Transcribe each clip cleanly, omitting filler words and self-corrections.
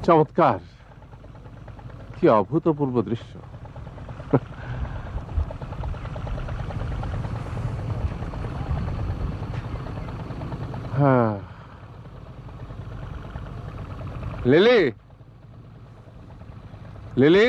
চমৎকার, কি অভূতপূর্ব দৃশ্য। হ্যাঁ, লিলি, লিলি,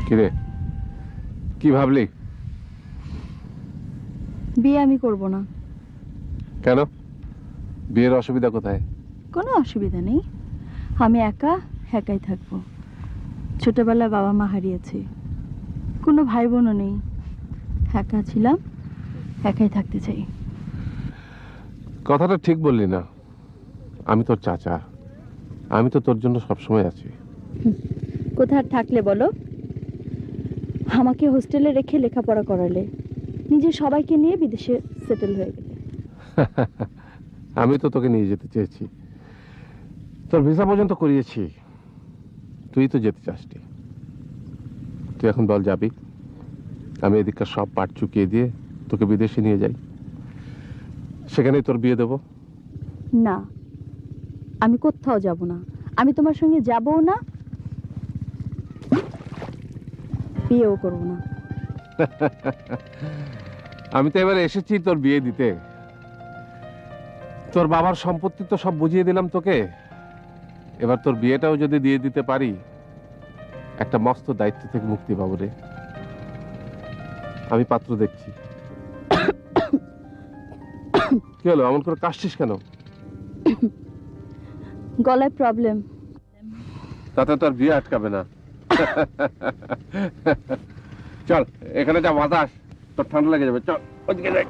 কিরে, কি ভাবলি? বিয়ে আমি করব না। কেন? বিয়ের অসুবিধা কোথায়? কোনো অসুবিধা নেই, আমি একাই থাকবো। ছোটবেলায় বাবা মা হারিয়েছি, কোনো ভাই বোনও নেই, একা ছিলাম, একাই থাকতে চাই। কথাটা ঠিক বললি না। আমি তোর চাচা, আমি তো তোর জন্য সবসময় আছি। কোথায় থাকলে বলো? আমাকে হোস্টেলে রেখে লেখাপড়া করালে, নিজের সবাইকে নিয়ে বিদেশে সেটেল হয়ে গেলে। আমি তো তোকে নিয়ে যেতে চেয়েছি, তোর ভিসা পর্যন্ত করিয়েছি, তুই তো যেতে চাসনি। তুই এখন বল যাবি? আমি এদিককার সব পাট চুকিয়ে দিয়ে তোকে বিদেশে নিয়ে যাই, সেখানেই তোর বিয়ে দেব। না, আমি কোথাও যাব না, আমি তোমার সঙ্গে যাবও না, বিয়েও করব না। আমি তো এবারে এসেছি তোর বিয়ে দিতে। তোর বাবার সম্পত্তি তো সব বুঝিয়ে দিলাম তোকে, এবার তোর বিয়েটাও যদি দিয়ে দিতে পারি, একটা মস্ত দায়িত্ব থেকে মুক্তি পাবো রে। আমি পাত্র দেখছি। কি হলো, এমন করে কাশছিস কেন? গলায় প্রবলেম। তাতে তোর বিয়ে আটকাবে না। চল, এখানে যা বাতাস, তোর ঠান্ডা লেগে যাবে। চল ওদিকে যাই।